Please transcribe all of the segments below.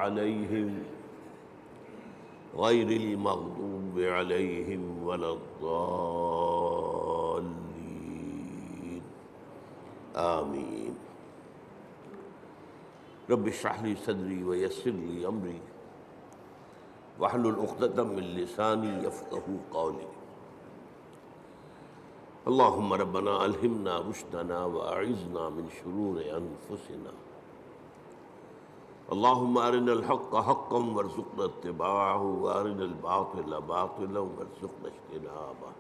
عليهم غير المغضوب عليهم ولا الضالين آمين رب اشرح لي صدري ويسر لي أمري واحلل عقدة من لساني يفقهوا قولي اللهم ربنا ألهمنا رشدنا وأعذنا من شرور أنفسنا اللهم أرنا الحق حقا وارزقنا اتباعه وأرنا الباطل باطلا وارزقنا اجتنابه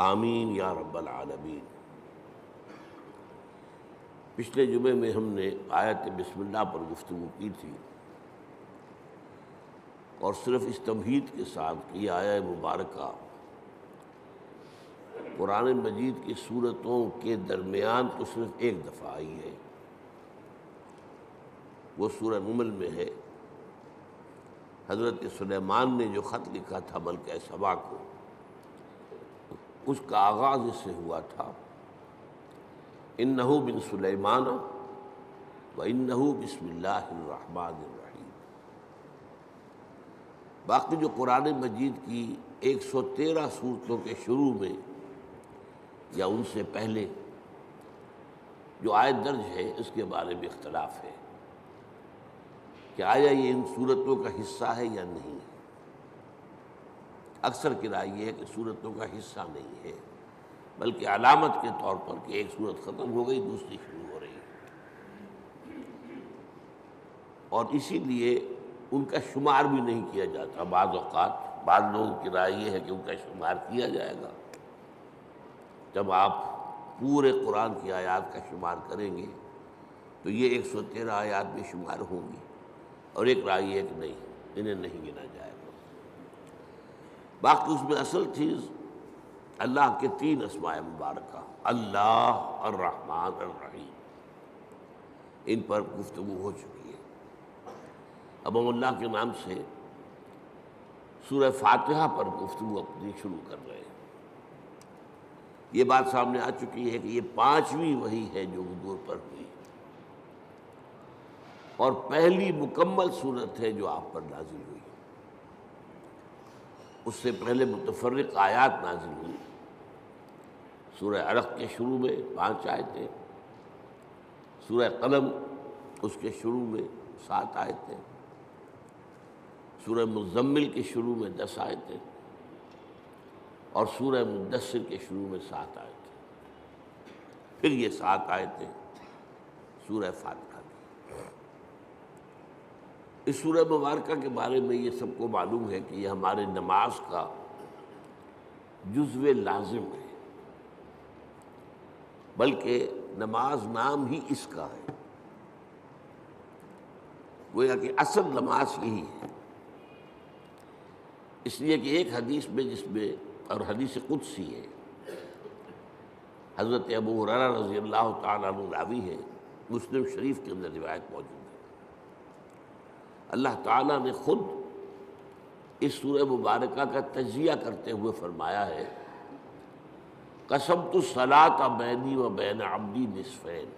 آمین یا رب العالمین۔ پچھلے جمعے میں ہم نے آیت بسم اللہ پر گفتگو کی تھی، اور صرف اس تمہید کے ساتھ کہ یہ آیہ مبارکہ قرآن مجید کی سورتوں کے درمیان تو صرف ایک دفعہ آئی ہے، وہ سورہ نمل میں ہے۔ حضرت سلیمان نے جو خط لکھا تھا ملکہ سبا کو، اس کا آغاز اس سے ہوا تھا اِنَّهُ مِن سُلَيْمَانَ وَإِنَّهُ بِسْمِ اللَّهِ الرَّحْمَٰنِ الرَّحِيمِ۔ باقی جو قرآن مجید کی 113 سورتوں کے شروع میں یا ان سے پہلے جو آیت درج ہے، اس کے بارے میں اختلاف ہے کہ آیا یہ ان سورتوں کا حصہ ہے یا نہیں۔ اکثر کی رائے یہ ہے کہ سورتوں کا حصہ نہیں ہے، بلکہ علامت کے طور پر کہ ایک سورت ختم ہو گئی دوسری شروع ہو رہی ہے، اور اسی لیے ان کا شمار بھی نہیں کیا جاتا۔ بعض اوقات بعض لوگوں کی رائے یہ ہے کہ ان کا شمار کیا جائے گا، جب آپ پورے قرآن کی آیات کا شمار کریں گے تو یہ 113 آیات بھی شمار ہوں گی، اور ایک رائے ہے کہ نہیں، انہیں نہیں گنا جائے گا۔ باقی اس میں اصل چیز اللہ کے 3 اسماء مبارکہ، اللہ، الرحمن، الرحیم، ان پر گفتگو ہو چکی ہے۔ اب ہم اللہ کے نام سے سورہ فاتحہ پر گفتگو اپنی شروع کر رہے ہیں۔ یہ بات سامنے آ چکی ہے کہ یہ 5ویں وحی ہے جو حضور پر ہوئی، اور پہلی مکمل صورت ہے جو آپ پر نازل ہوئی۔ اس سے پہلے متفرق آیات نازل ہوئی۔ سورہ علق کے شروع میں 5 آیتیں، سورہ قلم اس کے شروع میں 7 آیتیں، سورہ مزمل کے شروع میں 10 آیتیں، اور سورہ مدثر کے شروع میں 7 آیتیں، پھر یہ 7 آیتیں سورہ فاتحہ کی۔ اس سورہ مبارکہ کے بارے میں یہ سب کو معلوم ہے کہ یہ ہمارے نماز کا جزو لازم ہے، بلکہ نماز نام ہی اس کا ہے، گویا کہ اصل نماز یہی ہے۔ اس لیے کہ ایک حدیث میں، جس میں، اور حدیث قدسی ہے، حضرت ابو ہریرہ رضی اللہ تعالیٰ عنہ راوی ہے، مسلم شریف کے اندر روایت موجود ہے، اللہ تعالیٰ نے خود اس سورہ مبارکہ کا تجزیہ کرتے ہوئے فرمایا ہے، قسمت الصلاۃ بینی و بین عبدی نصفین،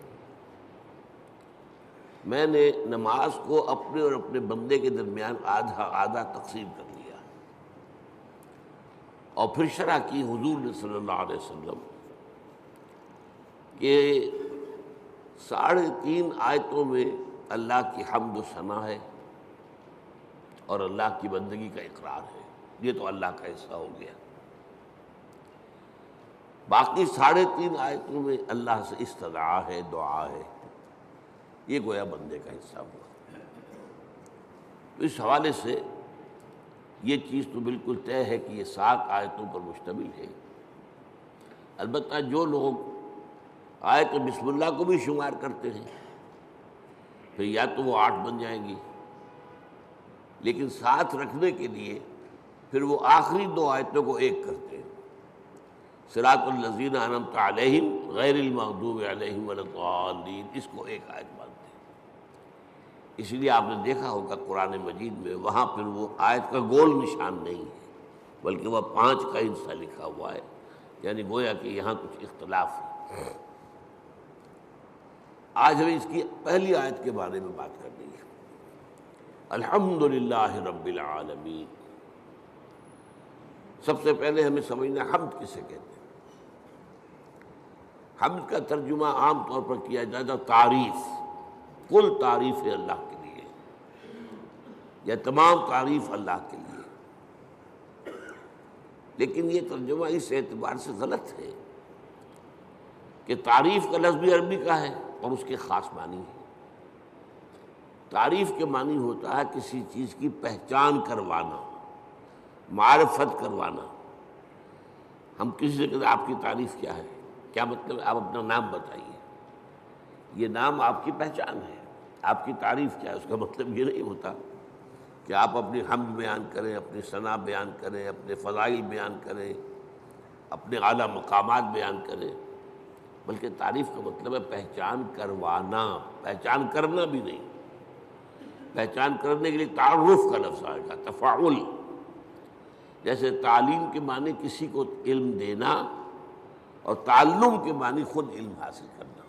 میں نے نماز کو اپنے اور اپنے بندے کے درمیان آدھا آدھا تقسیم کر لیا۔ اور پھر شرح کی حضور نے صلی اللہ علیہ وسلم کہ 3.5 آیتوں میں اللہ کی حمد و ثنا ہے اور اللہ کی بندگی کا اقرار ہے، یہ تو اللہ کا حصہ ہو گیا۔ باقی 3.5 آیتوں میں اللہ سے استدعا ہے، دعا ہے، یہ گویا بندے کا حصہ ہوا۔ تو اس حوالے سے یہ چیز تو بالکل طے ہے کہ یہ 7 آیتوں پر مشتمل ہے۔ البتہ جو لوگ آیت بسم اللہ کو بھی شمار کرتے ہیں، پھر یا تو وہ 8 بن جائیں گی، لیکن ساتھ رکھنے کے لیے پھر وہ آخری 2 آیتوں کو ایک کرتے ہیں، صراط الذین انعمت علیہم غیر المغضوب علیہم ولا الضالین، اس کو ایک آیت مانتے ہیں۔ اس لیے آپ نے دیکھا ہوگا قرآن مجید میں وہاں پھر وہ آیت کا گول نشان نہیں ہے، بلکہ وہ 5 کا حصہ لکھا ہوا ہے، یعنی گویا کہ یہاں کچھ اختلاف ہے۔ آج ہمیں اس کی پہلی آیت کے بارے میں بات کرنی ہے۔ الحمدللہ رب العالمین۔ سب سے پہلے ہمیں سمجھنا حمد کسے کہتے ہیں۔ حمد کا ترجمہ عام طور پر کیا جاتا تعریف، کل تعریف ہے اللہ کے لیے، یا تمام تعریف اللہ کے لیے۔ لیکن یہ ترجمہ اس اعتبار سے غلط ہے کہ تعریف کا لفظ بھی عربی کا ہے اور اس کے خاص معنی ہے۔ تعریف کے معنی ہوتا ہے کسی چیز کی پہچان کروانا، معرفت کروانا۔ ہم کسی سے کہتے ہیں آپ کی تعریف کیا ہے، کیا مطلب ہے؟ آپ اپنا نام بتائیے، یہ نام آپ کی پہچان ہے، آپ کی تعریف کیا ہے؟ اس کا مطلب یہ نہیں ہوتا کہ آپ اپنی حمد بیان کریں، اپنی ثنا بیان کریں، اپنے فضائل بیان کریں، اپنے اعلیٰ مقامات بیان کریں، بلکہ تعریف کا مطلب ہے پہچان کروانا، پہچان کرنا بھی نہیں۔ پہچان کرنے کے لیے تعارف کا لفظ آئے گا، تفاعل۔ جیسے تعلیم کے معنی کسی کو علم دینا اور تعلم کے معنی خود علم حاصل کرنا۔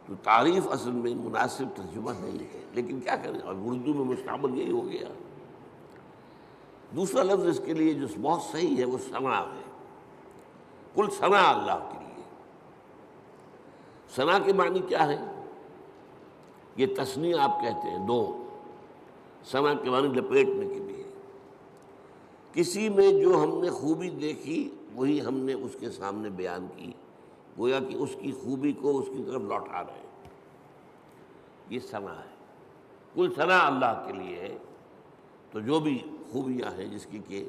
تو تعریف اصل میں مناسب ترجمہ نہیں ہے، لیکن کیا کریں، اور اردو میں مستعمل یہی ہو گیا۔ دوسرا لفظ اس کے لیے جو بہت صحیح ہے وہ ثنا ہے، کل ثنا اللہ کے لیے۔ ثنا کے معنی کیا ہے؟ یہ تثنیہ آپ کہتے ہیں دو، ثنا کے معنی لپیٹنے کے لیے۔ کسی میں جو ہم نے خوبی دیکھی وہی ہم نے اس کے سامنے بیان کی، گویا کہ اس کی خوبی کو اس کی طرف لوٹا رہے ہیں، یہ ثنا ہے۔ کل ثنا اللہ کے لیے ہے، تو جو بھی خوبیاں ہیں جس کی کہ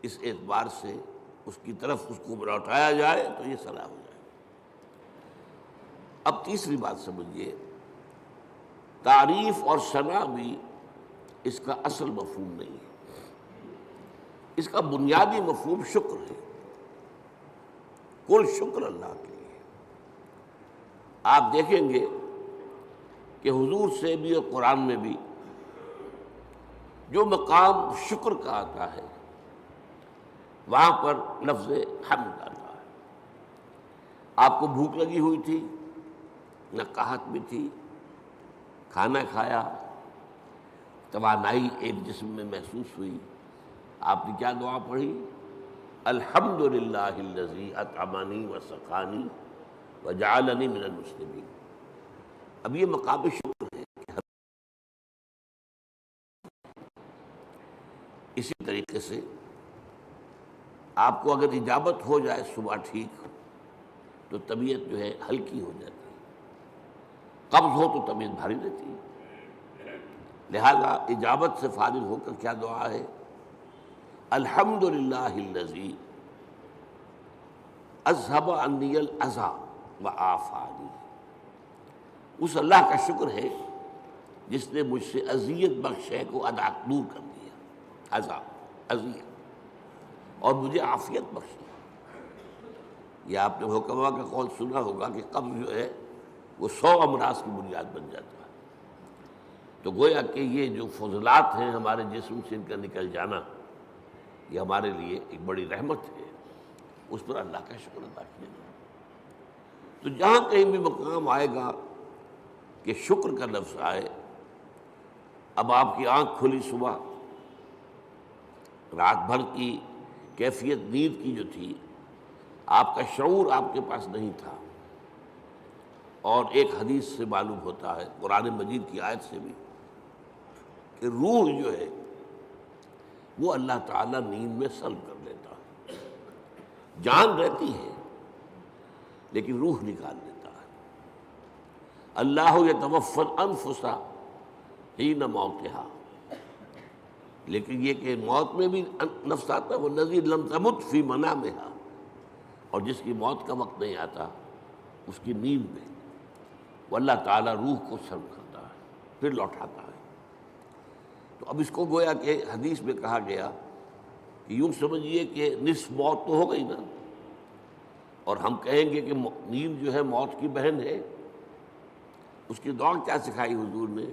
اس اعتبار سے اس کی طرف اس کو لوٹایا جائے تو یہ ثنا ہو جائے۔ اب تیسری بات سمجھیے، تعریف اور ثنا بھی اس کا اصل مفہوم نہیں ہے۔ اس کا بنیادی مفہوم شکر ہے، کل شکر اللہ کے لیے۔ آپ دیکھیں گے کہ حضور سے بھی اور قرآن میں بھی جو مقام شکر کا آتا ہے وہاں پر لفظ حمد آتا ہے۔ آپ کو بھوک لگی ہوئی تھی، نہ قحط بھی تھی، کھانا کھایا، توانائی ایک جسم میں محسوس ہوئی، آپ نے کیا دعا پڑھی؟ الحمدللہ الذی اطعمنی وسقانی وجعلنی من المسلمین۔ اب یہ مقام شکر ہے کہ اسی طریقے سے آپ کو اگر اجابت ہو جائے صبح ٹھیک تو طبیعت جو ہے ہلکی ہو جاتی ہے، قبض ہو تو طبیعت بھاری رہتی ہے۔ لہذا اجابت سے فارغ ہو کر کیا دعا ہے؟ الحمدللہ الذی اذھب عنی الاذی وعافانی۔ اس اللہ کا شکر ہے جس نے مجھ سے اذیت بخش ہے کو دور کر دیا، اذیت، اور مجھے عافیت بخشی۔ یہ آپ نے حکما کا قول سنا ہوگا کہ قبض جو ہے وہ 100 امراض کی بنیاد بن جاتا ہے۔ تو گویا کہ یہ جو فضلات ہیں ہمارے جسم سے ان کا نکل جانا، یہ ہمارے لیے ایک بڑی رحمت ہے، اس پر اللہ کا شکر ادا کیا جائے۔ تو جہاں کہیں بھی مقام آئے گا کہ شکر کا لفظ آئے، اب آپ کی آنکھ کھلی صبح، رات بھر کی کیفیت نیند کی جو تھی، آپ کا شعور آپ کے پاس نہیں تھا، اور ایک حدیث سے معلوم ہوتا ہے، قرآن مجید کی آیت سے بھی، کہ روح جو ہے وہ اللہ تعالیٰ نیند میں سلب کر لیتا ہے۔ جان رہتی ہے لیکن روح نکال لیتا ہے۔ اللہ یتوفی الانفس حین موتہا، لیکن یہ کہ موت میں بھی نفس آتا ہے، والذی لم تمت فی منامہا، اور جس کی موت کا وقت نہیں آتا اس کی نیند میں وہ اللہ تعالیٰ روح کو سلب کرتا ہے، پھر لوٹاتا ہے۔ تو اب اس کو گویا کہ حدیث میں کہا گیا کہ یوں سمجھیے کہ نصف موت تو ہو گئی نا، اور ہم کہیں گے کہ نیند جو ہے موت کی بہن ہے۔ اس کی دعا کیا سکھائی حضور نے؟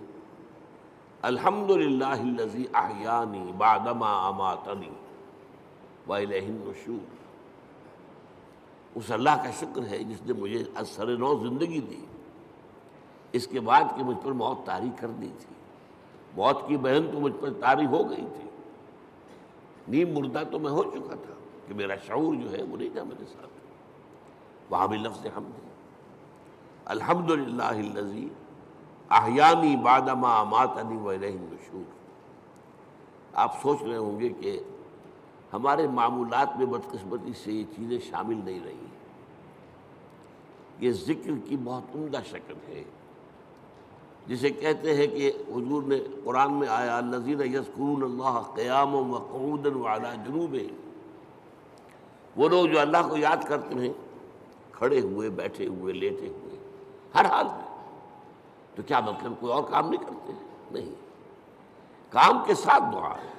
الحمدللہ الذی احیانی بعدما اماتنی والیہ النشور۔ اس اللہ کا شکر ہے جس نے مجھے از سر نو زندگی دی، اس کے بعد کہ مجھ پر موت طاری کر دی تھی، موت کی بہن تو مجھ پر طاری ہو گئی تھی، نیم مردہ تو میں ہو چکا تھا کہ میرا شعور جو ہے وہ نہیں تھا میرے ساتھ. وہاں بھی لفظ حمد ہے، الحمدللہ الذی احیانی بعد ما اماتنی والیہ النشور. آپ سوچ رہے ہوں گے کہ ہمارے معمولات میں بدقسمتی سے یہ چیزیں شامل نہیں رہی. یہ ذکر کی بہت عمدہ شکل ہے، جسے کہتے ہیں کہ حضور نے قرآن میں آیا الذین یذکرون اللہ قیاما وقعودا وعلی جنوبہم، وہ لوگ جو اللہ کو یاد کرتے ہیں کھڑے ہوئے، بیٹھے ہوئے، لیٹے ہوئے، ہر حال میں. تو کیا مطلب کوئی اور کام نہیں کرتے ہیں؟ نہیں، کام کے ساتھ دعا ہے.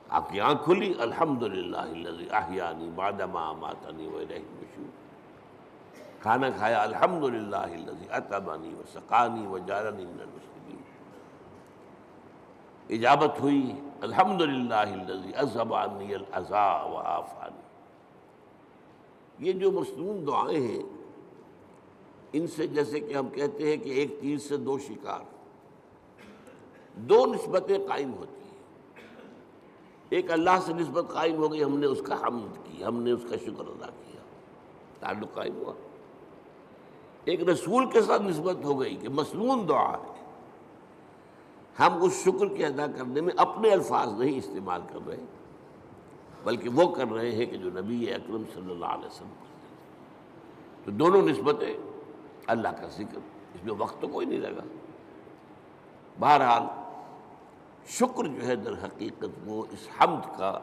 آپ کی آنکھ کھلی، الحمدللہ الذی احیانی بعد ما اماتنی والیہ النشور. کھانا کھایا، الحمدللہ الذی اطعمنی وسقانی وجعلنی من المسلمین. اجابت ہوئی، الحمدللہ الذی اذھب عنی الاذی وعافانی. یہ جو مصنون دعائیں ہیں، ان سے جیسے کہ ہم کہتے ہیں کہ ایک تیر سے دو شکار، دو نسبتیں قائم ہوتی ہیں. ایک اللہ سے نسبت قائم ہو گئی، ہم نے اس کا حمد کی، ہم نے اس کا شکر ادا کیا، تعلق قائم ہوا. ایک رسول کے ساتھ نسبت ہو گئی کہ مسنون دعا ہے، ہم اس شکر کے ادا کرنے میں اپنے الفاظ نہیں استعمال کر رہے، بلکہ وہ کر رہے ہیں کہ جو نبی اکرم صلی اللہ علیہ وسلم کرتے تھے. تو دونوں نسبتیں اللہ کا ذکر، اس میں وقت تو کوئی نہیں لگا. بہرحال شکر جو ہے در حقیقت وہ اس حمد کا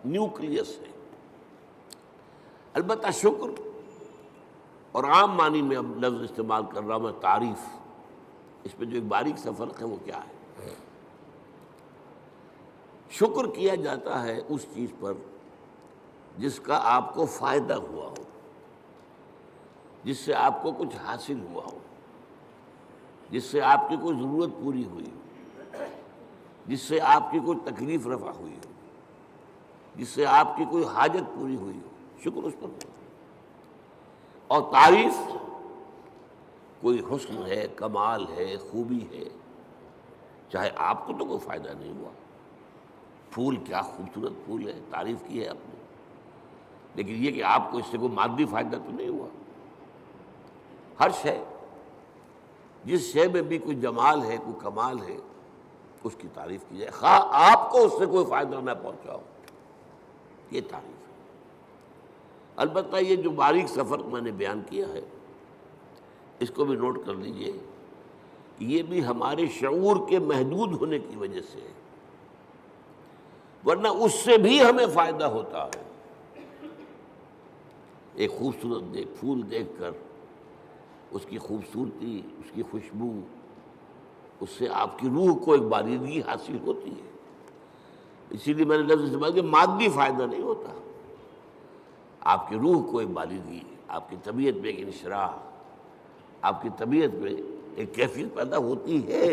نیوکلیس ہے. البتہ شکر، اور عام معنی میں اب لفظ استعمال کر رہا ہوں میں تعریف، اس پہ جو ایک باریک سا فرق ہے وہ کیا ہے. شکر کیا جاتا ہے اس چیز پر جس کا آپ کو فائدہ ہوا ہو، جس سے آپ کو کچھ حاصل ہوا ہو، جس سے آپ کی کوئی ضرورت پوری ہوئی ہو، جس سے آپ کی کوئی تکلیف رفع ہوئی ہو، جس سے آپ کی کوئی حاجت پوری ہوئی ہو. شکر اس پر ہو. اور تعریف کوئی حسن ہے، کمال ہے، خوبی ہے، چاہے آپ کو تو کوئی فائدہ نہیں ہوا. پھول کیا خوبصورت پھول ہے، تعریف کی ہے آپ نے، لیکن یہ کہ آپ کو اس سے کوئی مادی فائدہ تو نہیں ہوا. ہر شے، جس شے میں بھی کوئی جمال ہے، کوئی کمال ہے، اس کی تعریف کی جائے، خواہ آپ کو اس سے کوئی فائدہ نہ پہنچا ہو. یہ تعریف ہے. البتہ یہ جو باریک سا فرق میں نے بیان کیا ہے، اس کو بھی نوٹ کر لیجئے کہ یہ بھی ہمارے شعور کے محدود ہونے کی وجہ سے ہے، ورنہ اس سے بھی ہمیں فائدہ ہوتا ہے. ایک خوبصورت پھول دیکھ کر اس کی خوبصورتی، اس کی خوشبو، اس سے آپ کی روح کو ایک باریدگی حاصل ہوتی ہے. اسی لیے میں نے لفظ استعمال کیا، مادی فائدہ نہیں ہوتا، آپ کی روح کو ایک باریدگی، آپ کی طبیعت میں ایک انشراح، آپ کی طبیعت میں ایک کیفیت پیدا ہوتی ہے.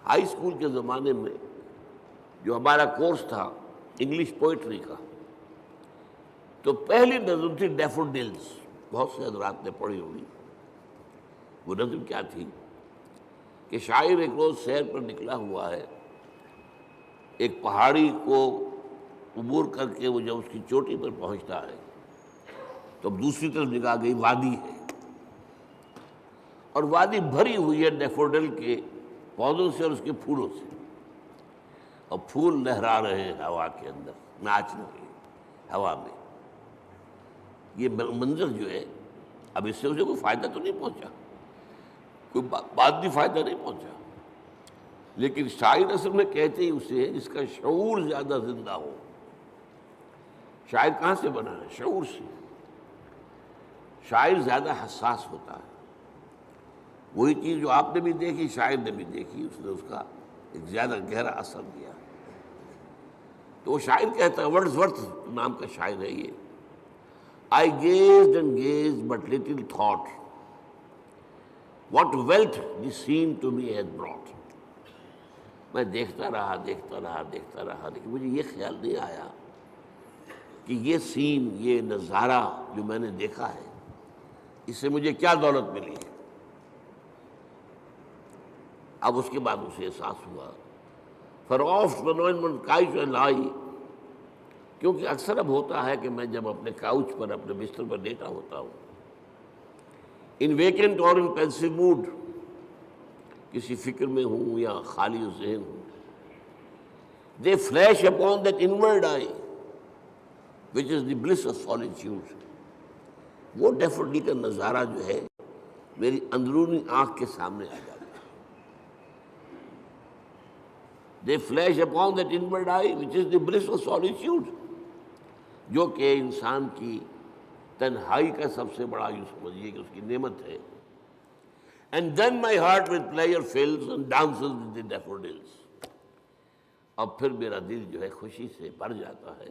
ہائی اسکول کے زمانے میں جو ہمارا کورس تھا انگلش پوئٹری کا، تو پہلی نظم تھی ڈیفوڈلز. بہت سے حضرات نے پڑھی ہوگی. وہ نظم کیا تھی کہ شاعر ایک روز سیر پر نکلا ہوا ہے، ایک پہاڑی کو عبور کر کے وہ جب اس کی چوٹی پر پہنچتا ہے تو اب دوسری طرف نگاہ گئی، وادی ہے، اور وادی بھری ہوئی ہے ڈیفوڈل کے پودوں سے اور اس کے پھولوں سے، اور پھول لہرا رہے ہیں ہوا کے اندر، ناچ رہے ہیں ہوا میں. یہ منظر جو ہے، اب اس سے اسے کوئی فائدہ تو نہیں پہنچا، کوئی مادی فائدہ نہیں پہنچا، لیکن شاعر اصل میں کہتے ہی اسے جس کا شعور زیادہ زندہ ہو. شاعر کہاں سے بنا ہے؟ شعور سے. شاعر زیادہ حساس ہوتا ہے. وہی چیز جو آپ نے بھی دیکھی، شاعر نے بھی دیکھی، اس نے اس کا ایک زیادہ گہرا اثر دیا. تو وہ شاعر کہتا ہے، ورڈزورتھ نام کا شاعر ہے یہ، I gazed and gazed but little thought what wealth the scene to me has brought. میں دیکھتا رہا دیکھتا رہا دیکھتا رہا، لیکن مجھے یہ خیال نہیں آیا کہ یہ سین، یہ نظارہ جو میں نے دیکھا ہے، اس سے مجھے کیا دولت ملی ہے. اب اس کے بعد اسے احساس ہوا فراف من کاؤچ لائی، کیونکہ اکثر اب ہوتا ہے کہ میں جب اپنے کاؤچ پر اپنے بستر پر لیٹا ہوتا ہوں ان ویکنٹ اور ان پینسو موڈ، کسی فکر میں ہوں یا خالی ذہن ہوں، they flash upon that inward eye which is the bliss of solitude. وہ ڈیفوڈی کا نظارہ جو ہے میری اندرونی آنکھ کے سامنے آ جاتا ہے. They flash upon that inward eye which is the bliss of solitude، جو کہ انسان کی تنہائی کا سب سے بڑا یوں سمجھیے کہ اس کی نعمت ہے. And then my heart with pleasure fills and dances with the daffodils. اب پھر میرا دل جو ہے خوشی سے بھر جاتا ہے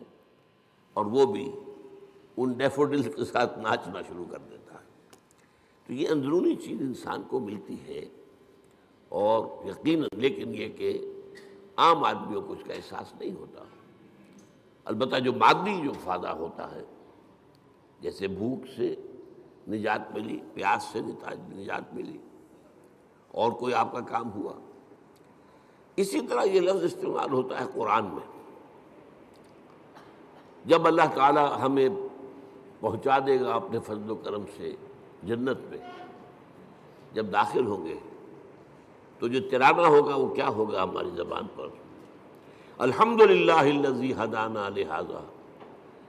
اور وہ بھی ان ڈیفوڈلز کے ساتھ ناچنا شروع کر دیتا ہے. تو یہ اندرونی چیز انسان کو ملتی ہے اور یقیناً، لیکن یہ کہ عام آدمیوں کو اس کا احساس نہیں ہوتا. البتہ جو مادی جو فائدہ ہوتا ہے، جیسے بھوک سے نجات ملی، پیاس سے نجات ملی، اور کوئی آپ کا کام ہوا، اسی طرح یہ لفظ استعمال ہوتا ہے قرآن میں. جب اللہ تعالی ہمیں پہنچا دے گا اپنے فضل و کرم سے جنت میں، جب داخل ہوں گے تو جو ترانہ ہوگا وہ کیا ہوگا ہماری زبان پر؟ الحمدللہ الذی ہدانا لہذا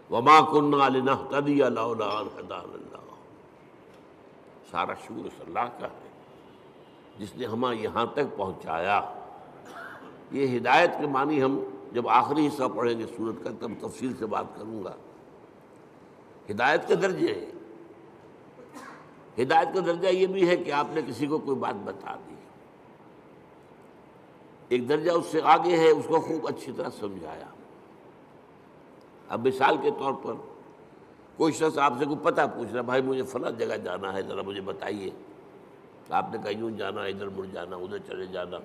وما کنا لنہتدی لولا ان ہدانا اللہ. سارا شکر اس اللہ کا ہے جس نے ہمیں یہاں تک پہنچایا. یہ ہدایت کے معنی ہم جب آخری حصہ پڑھیں گے سورت کا تب تفصیل سے بات کروں گا. ہدایت کے درجے ہیں. ہدایت کا درجہ یہ بھی ہے کہ آپ نے کسی کو کوئی بات بتا دی، ایک درجہ اس سے آگے ہے اس کو خوب اچھی طرح سمجھایا. اب مثال کے طور پر کوئی شخص آپ سے کوئی پتہ پوچھ رہا، بھائی مجھے فلاں جگہ جانا ہے، ذرا مجھے بتائیے. آپ نے کہا یوں جانا، ادھر مڑ جانا، ادھر چلے جانا.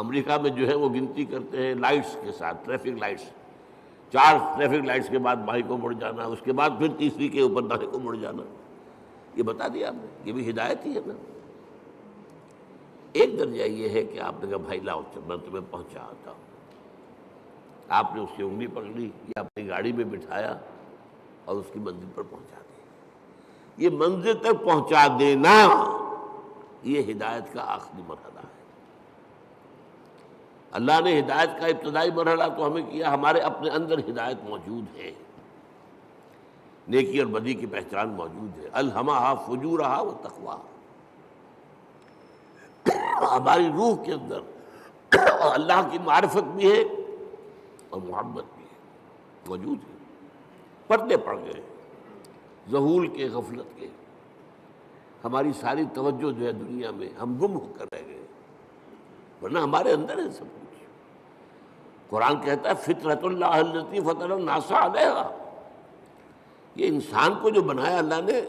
امریکہ میں جو ہے وہ گنتی کرتے ہیں لائٹس کے ساتھ، ٹریفک لائٹس. 4 ٹریفک لائٹس کے بعد بھائی کو مڑ جانا، اس کے بعد پھر تیسری کے اوپر دائیں کو مڑ جانا. یہ بتا دیا آپ نے، یہ بھی ہدایت ہی ہے نا. ایک درجہ یہ ہے کہ آپ نے کہا بھائی لاؤ میں تمہیں پہنچا آتا ہوں. آپ نے اس کی انگلی پکڑی یا اپنی گاڑی میں بٹھایا اور اس کی منزل پر پہنچا دی. یہ منزل تک پہنچا دینا یہ ہدایت کا آخری مرحلہ ہے. اللہ نے ہدایت کا ابتدائی مرحلہ تو ہمیں کیا، ہمارے اپنے اندر ہدایت موجود ہے، نیکی اور بدی کی پہچان موجود ہے. الہمہا فجورہا و تقواہا. ہماری روح کے اندر اللہ کی معرفت بھی ہے اور محبت بھی ہے، موجود ہے. پردے پڑ گئے ذہول کے، غفلت کے. ہماری ساری توجہ جو ہے دنیا میں، ہم گم ہو کر رہ گئے، ورنہ ہمارے اندر ہے سب کچھ. قرآن کہتا ہے فطرت اللہ التی فطر الناس علیہا. یہ انسان کو جو بنایا اللہ نے،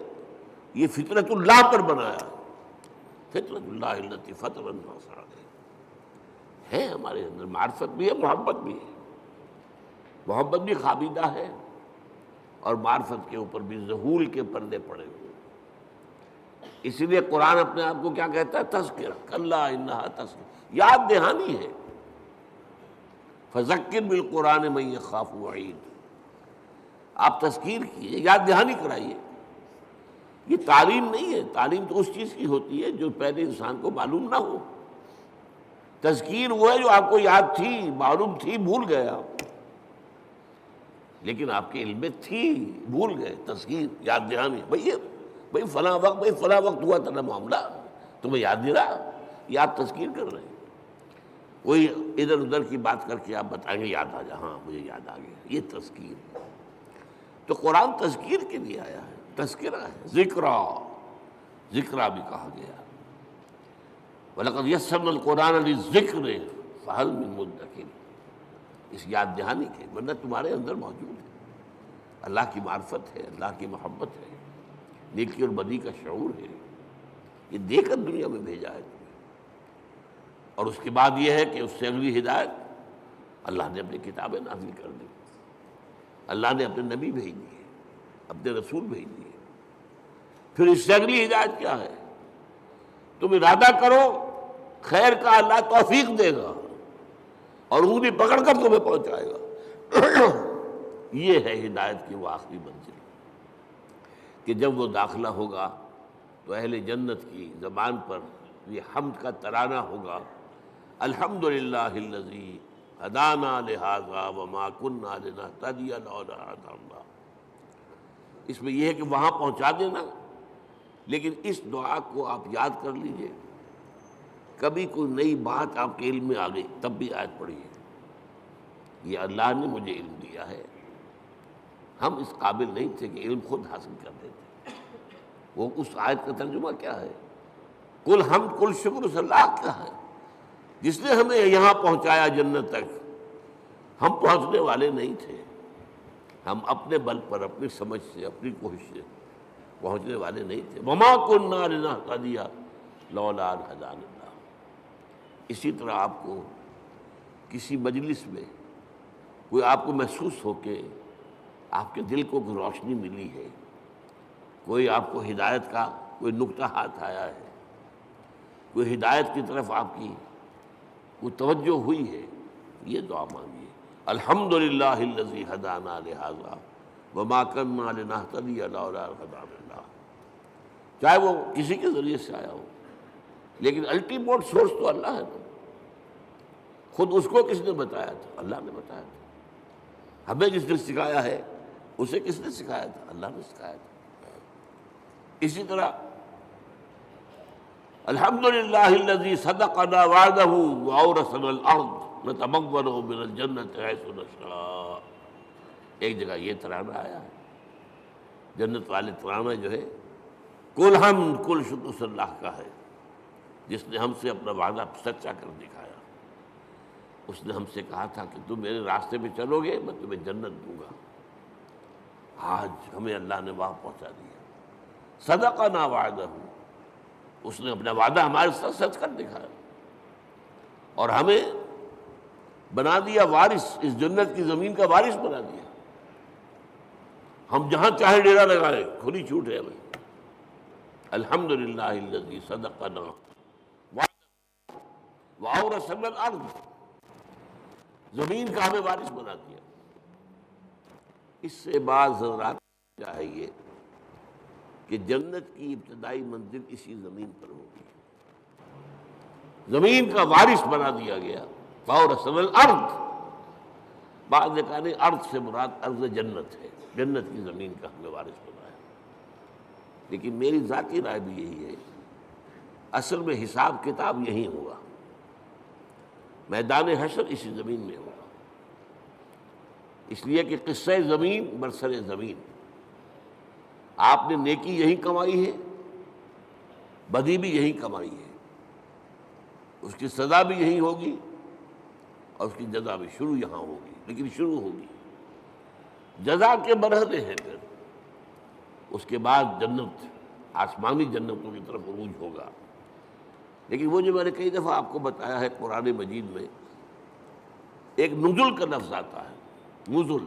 یہ فطرت اللہ پر بنایا. فطرت اللہ التی فطر الناس علیہا ہے ہمارے اندر. معرفت بھی ہے، محبت بھی ہے. محبت بھی خابیدہ ہے اور معرفت کے اوپر بھی ذہول کے پردے پڑے ہوئے. اسی لیے قرآن اپنے آپ کو کیا کہتا ہے؟ تذکرہ. کلا انہا تذکرہ، یاد دہانی ہے. فذکر بالقرآن من یخاف وعید. آپ تذکیر کیے، یاد دہانی کرائیے. یہ تعلیم نہیں ہے. تعلیم تو اس چیز کی ہوتی ہے جو پہلے انسان کو معلوم نہ ہو. تذکیر وہ ہے جو آپ کو یاد تھی، معلوم تھی، بھول گیا، لیکن آپ کے علم میں تھی، بھول گئے. تذکیر، یاد دہانی. بھئی فلاں وقت ہوا تھا نا معاملہ، تمہیں یاد نہیں رہا، یہ آپ تذکیر کر رہے ہیں. کوئی ادھر ادھر کی بات کر کے آپ بتائیں گے یاد آ جا، ہاں مجھے یاد آ گیا. یہ تذکیر. تو قرآن تذکیر کے لیے آیا ہے، تذکرہ ہے. ذکرہ بھی کہا گیا. وَلَقَدْ يَسَّرْنَا الْقُرْآنَ لِلذِّكْرِ فَهَلْ مِن مُدَّكِرٍ. اس یاد دہانی کے، ورنہ تمہارے اندر موجود ہے. اللہ کی معرفت ہے، اللہ کی محبت ہے، نیکی اور بدی کا شعور ہے. یہ دے کر دنیا میں بھیجا ہے تمہیں. اور اس کے بعد یہ ہے کہ اس سے اگلی ہدایت اللہ نے اپنی کتابیں نازل کر دی، اللہ نے اپنے نبی بھیج دیے، اپنے رسول بھیج دیے. پھر اس سے اگلی ہدایت کیا ہے؟ تم ارادہ کرو خیر کا اللہ توفیق دے گا اور انگلی پکڑ کر تمہیں پہنچائے گا۔ یہ ہے ہدایت کی وہ آخری منزل کہ جب وہ داخلہ ہوگا تو اہل جنت کی زبان پر یہ حمد کا ترانہ ہوگا، الحمدللہ الذی ہدانا لہذا وما کنا لنہتدی لولا ان ہدانا اللہ۔ اس میں یہ ہے کہ وہاں پہنچا دینا، لیکن اس دعا کو آپ یاد کر لیجئے، کبھی کوئی نئی بات آپ کے علم میں آ گئی تب بھی آیت پڑھیے، یہ اللہ نے مجھے علم دیا ہے، ہم اس قابل نہیں تھے کہ علم خود حاصل کر دیتے۔ وہ اس آیت کا ترجمہ کیا ہے؟ کل حمد کل شکر اس اللہ کا ہے جس نے ہمیں یہاں پہنچایا جنت تک۔ ہم پہنچنے والے نہیں تھے، ہم اپنے بل پر، اپنی سمجھ سے، اپنی کوشش سے پہنچنے والے نہیں تھے۔ وما کنا لنہتدی لولا ان ہدانا اللہ۔ اسی طرح آپ کو کسی مجلس میں کوئی آپ کو محسوس ہو کہ آپ کے دل کو کوئی روشنی ملی ہے، کوئی آپ کو ہدایت کا کوئی نقطہ ہاتھ آیا ہے، کوئی ہدایت کی طرف آپ کی کوئی توجہ ہوئی ہے، یہ دعا مانگیے، الحمدللہ الذی ہدانا لہذا وما کنا لنہتدی لولا ان ہدانا اللہ۔ چاہے وہ کسی کے ذریعے سے آیا ہو، لیکن الٹیمیٹ سورس تو اللہ ہے نا۔ خود اس کو کس نے بتایا تھا؟ اللہ نے بتایا تھا۔ ہمیں جس نے سکھایا ہے اسے کس نے سکھایا تھا؟ اللہ نے سکھایا تھا۔ اسی طرح الحمدللہ الذی صدقنا وعدہ واورثنا الارض نتبوأ من الجنۃ حیث نشاء۔ ایک جگہ یہ ترانہ آیا ہے، جنت والے ترانہ جو ہے کل حمد کل شکر اس اللہ کا ہے جس نے ہم سے اپنا وعدہ سچا کر دکھایا۔ اس نے ہم سے کہا تھا کہ تم میرے راستے میں چلو گے میں تمہیں جنت دوں گا، آج ہمیں اللہ نے وہاں پہنچا دیا۔ صدقنا وعدہ، اس نے اپنا وعدہ ہمارے ساتھ سچ کر دکھایا اور ہمیں بنا دیا وارث، اس جنت کی زمین کا وارث بنا دیا۔ ہم جہاں چاہے ڈیرا لگائیں، کھلی چھوٹ ہے ہمیں۔ الحمدللہ الذی صدقنا واورثنا الارض، زمین کا ہمیں وارث بنا دیا۔ اس سے بعض حضرات چاہیے کہ جنت کی ابتدائی منزل اسی زمین پر ہوگی، زمین کا وارث بنا دیا گیا۔ واورثنا الارض، بعض نے کہا نہیں، ارض سے مراد ارض جنت ہے، جنت کی زمین کا ہمیں وارث بنایا۔ لیکن میری ذاتی رائے بھی یہی ہے، اصل میں حساب کتاب یہی ہوگا، میدان حشر اسی زمین میں ہوگا، اس لیے کہ قصہ زمین برسر زمین، آپ نے نیکی یہی کمائی ہے، بدی بھی یہی کمائی ہے، اس کی سزا بھی یہی ہوگی اور اس کی جزا بھی شروع یہاں ہوگی، لیکن شروع ہوگی، جزا کے مرحلے ہیں، پھر اس کے بعد جنت، آسمانی جنتوں کی طرف عروج ہوگا۔ لیکن وہ جو میں نے کئی دفعہ آپ کو بتایا ہے، قرآن مجید میں ایک نزل کا لفظ آتا ہے، نزل،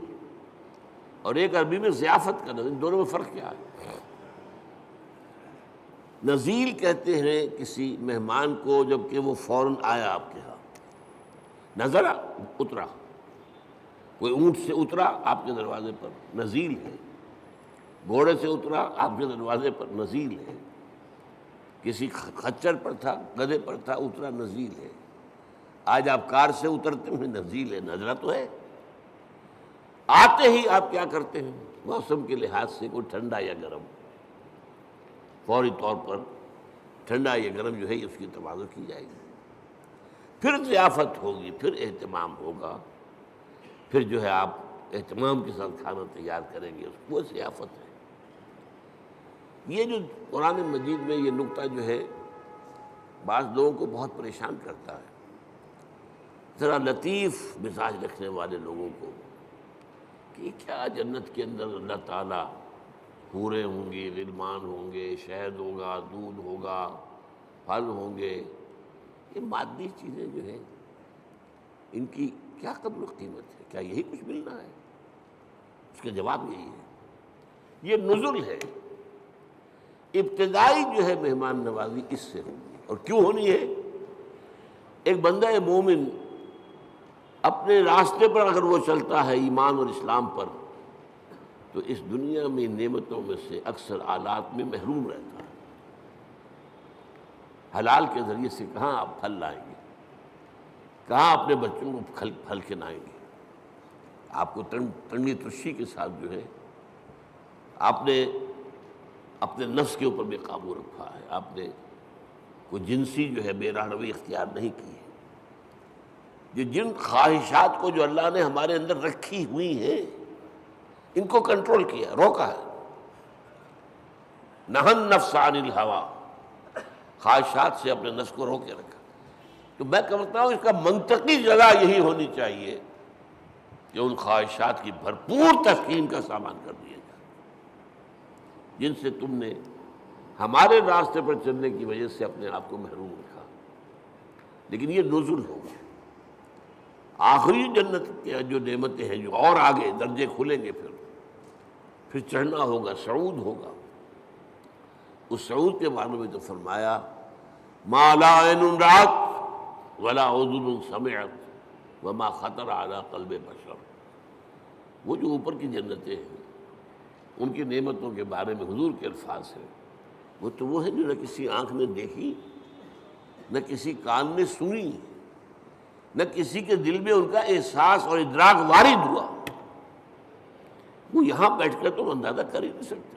اور ایک عربی میں ضیافت کا لفظ، ان دونوں میں فرق کیا ہے؟ نزیل کہتے ہیں کسی مہمان کو جب کہ وہ فوراً آیا آپ کے ہاں، نظرا، اترا، کوئی اونٹ سے اترا آپ کے دروازے پر، نزیل ہے، گھوڑے سے اترا آپ کے دروازے پر، نزیل ہے، کسی خچر پر تھا، گدھے پر تھا، اترا، نزیل ہے۔ آج آپ کار سے اترتے ہیں، نزیل ہے، نظرہ تو ہے۔ آتے ہی آپ کیا کرتے ہیں؟ موسم کے لحاظ سے کوئی ٹھنڈا یا گرم، فوری طور پر ٹھنڈا یا گرم جو ہے اس کی تواضع کی جائے گی، پھر ضیافت ہوگی، پھر اہتمام ہوگا، پھر جو ہے آپ اہتمام کے ساتھ کھانا تیار کریں گے، وہ ضیافت ہے۔ یہ جو قرآن مجید میں یہ نقطہ جو ہے بعض لوگوں کو بہت پریشان کرتا ہے، ذرا لطیف مزاج رکھنے والے لوگوں کو، کہ کیا جنت کے اندر اللہ تعالیٰ حوریں ہوں گی، غلمان ہوں گے، شہد ہوگا، دودھ ہوگا، پھل ہوں گے، یہ مادی چیزیں جو ہیں ان کی کیا قدر و قیمت ہے؟ کیا یہی کچھ ملنا ہے؟ اس کا جواب یہی ہے، یہ نزل ہے، ابتدائی جو ہے مہمان نوازی اس سے ہوگی۔ اور کیوں ہونی ہے؟ ایک بندہ مومن اپنے راستے پر اگر وہ چلتا ہے ایمان اور اسلام پر، تو اس دنیا میں نعمتوں میں سے اکثر آلات میں محروم رہتا ہے۔ حلال کے ذریعے سے کہاں آپ پھل لائیں گے، کہاں اپنے بچوں کو پھل کھلائیں گے؟ آپ کو تنگی ترشی کے ساتھ جو ہے آپ نے اپنے نفس کے اوپر بھی قابو رکھا ہے، آپ نے کوئی جنسی جو ہے بے رحمی اختیار نہیں کی ہے۔ یہ جن خواہشات کو جو اللہ نے ہمارے اندر رکھی ہوئی ہیں ان کو کنٹرول کیا، روکا ہے۔ نہى النفس عن الہوى، خواہشات سے اپنے نفس کو روکے رکھا۔ تو میں کہتا ہوں اس کا منطقی جگہ یہی ہونی چاہیے کہ ان خواہشات کی بھرپور تسکین کا سامان کر دیا جائے جن سے تم نے ہمارے راستے پر چلنے کی وجہ سے اپنے آپ کو محروم رکھا۔ لیکن یہ نزل ہوگا، آخری جنت کی جو نعمتیں ہیں جو اور آگے درجے کھلیں گے، پھر چڑھنا ہوگا، صعود ہوگا۔ اس صعود کے بارے میں تو فرمایا ما لا عین رأت ولا اذن سمعت وما خطر علی قلب بشر۔ وہ جو اوپر کی جنتیں ہیں ان کی نعمتوں کے بارے میں حضور کے الفاظ ہیں، وہ تو وہ ہے جو نہ کسی آنکھ نے دیکھی، نہ کسی کان نے سنی، نہ کسی کے دل میں ان کا احساس اور ادراک وارد ہوا۔ وہ یہاں بیٹھ کر تو ہم اندازہ کر ہی نہیں سکتے۔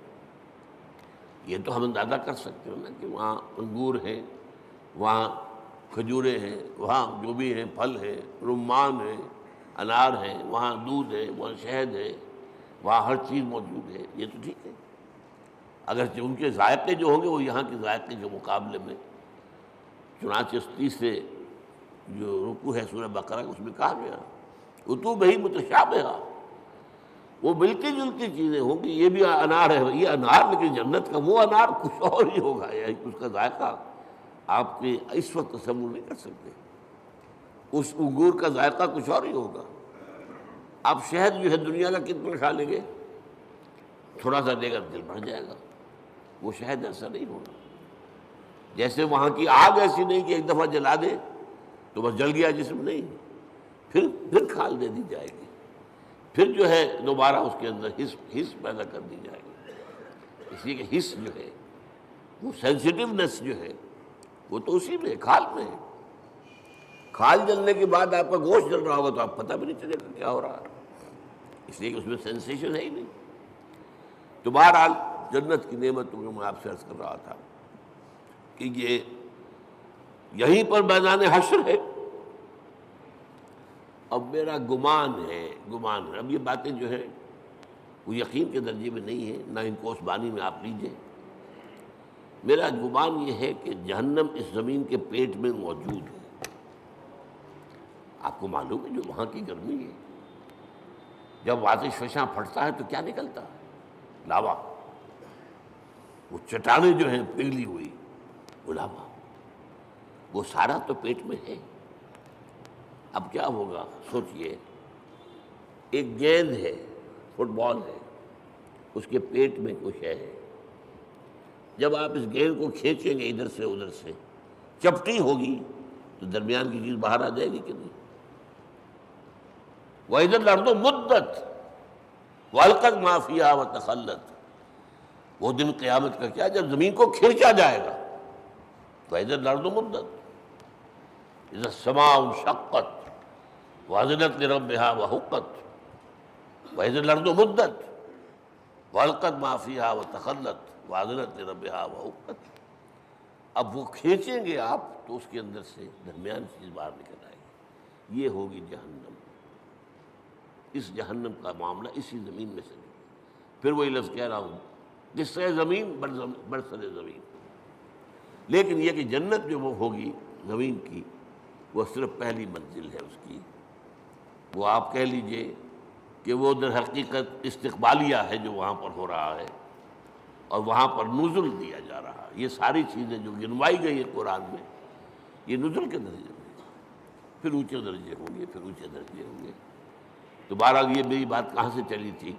یہ تو ہم اندازہ کر سکتے ہیں نا کہ وہاں انگور ہیں، وہاں کھجوریں ہیں، وہاں جو بھی ہیں پھل ہیں، رمان ہیں، انار ہیں، وہاں دودھ ہے، وہاں شہد ہے، وہاں ہر چیز موجود ہے، یہ تو ٹھیک ہے۔ اگرچہ ان کے ذائقے جو ہوں گے وہ یہاں کے ذائقے کے مقابلے میں، چنانچہ 30 سے جو رکوع ہے سورہ بقرہ اس میں کہا گیا اتوبہ متشابہہ، وہ ملتی جلتی چیزیں ہوں گی۔ یہ بھی انار ہے، یہ انار، لیکن جنت کا وہ انار کچھ اور ہی ہوگا، یعنی اس کا ذائقہ آپ کے اس وقت تصور نہیں کر سکتے۔ اس انگور کا ذائقہ کچھ اور ہی ہوگا۔ آپ شہد جو ہے دنیا کا کتنا کھا لیں گے، تھوڑا سا دے گا دل بھر جائے گا۔ وہ شہد ایسا نہیں ہوگا۔ جیسے وہاں کی آگ ایسی نہیں کہ ایک دفعہ جلا دے تو بس جل گیا جسم، نہیں، پھر کھال دے دی جائے گی، پھر جو ہے دوبارہ اس کے اندر حس پیدا کر دی جائے گی۔ اس لیے کہ حس جو ہے وہ سینسٹیونیس جو ہے وہ تو اسی میں کھال میں ہے۔ کھال جلنے کے بعد آپ کا گوشت جل رہا ہوگا تو آپ پتہ بھی نہیں چلے گا کیا ہو رہا ہے، اس لیے کہ اس میں سینسیشن ہے ہی نہیں۔ تو بہرحال جنت کی نعمتوں کو میں آپ سے عرض کر رہا تھا کہ یہ یہیں پر میدان حشر ہے۔ اب میرا گمان ہے، اب یہ باتیں جو ہیں وہ یقین کے درجے میں نہیں ہے، نہ ان کو اس بانی میں آپ لیجئے۔ میرا گمان یہ ہے کہ جہنم اس زمین کے پیٹ میں موجود ہے۔ آپ کو معلوم ہے جو وہاں کی گرمی ہے، جب آتش فشاں پھٹتا ہے تو کیا نکلتا ہے؟ لاوا۔ وہ چٹانیں جو ہیں پگھلی ہوئی، وہ لاوا، وہ سارا تو پیٹ میں ہے۔ اب کیا ہوگا سوچئے، ایک گیند ہے، فٹ بال ہے، اس کے پیٹ میں کچھ ہے۔ جب آپ اس گیند کو کھینچیں گے ادھر سے ادھر سے، چپٹی ہوگی تو درمیان کی چیز باہر آ جائے گی کہ نہیں؟ وَإِذَا الْأَرْضُ مُدَّتْ وَأَلْقَتْ مَا فِيهَا وَتَخَلَّتْ۔ وہ دن قیامت کا کیا جب زمین کو کھینچا جائے گا۔ وَإِذَا الْأَرْضُ مُدَّتْ إِذَا السَّمَاءُ انشَقَّتْ وَأَذِنَتْ لِرَبِّهَا وَحُقَّتْ وَإِذَا الْأَرْضُ مُدَّتْ وَأَلْقَتْ مَا فِيهَا وَتَخَلَّتْ وَأَذِنَتْ لِرَبِّهَا وَحُقَّتْ۔ اب وہ کھینچیں گے آپ تو اس کے اندر سے درمیان چیز باہر نکل آئے گی۔ یہ ہوگی جہنم۔ اس جہنم کا معاملہ اسی زمین میں سے نہیں۔ پھر وہی لفظ کہہ رہا ہوں، جس سے زمین برسر زمین۔ لیکن یہ کہ جنت جو وہ ہوگی زمین کی، وہ صرف پہلی منزل ہے اس کی۔ وہ آپ کہہ لیجئے کہ وہ در حقیقت استقبالیہ ہے جو وہاں پر ہو رہا ہے، اور وہاں پر نزل دیا جا رہا ہے۔ یہ ساری چیزیں جو گنوائی گئی ہیں قرآن میں، یہ نزل کے درجے میں، پھر اونچے درجے ہوں گے، پھر اونچے درجے ہوں گے۔ تو بہرحال یہ میری بات کہاں سے چلی تھی؟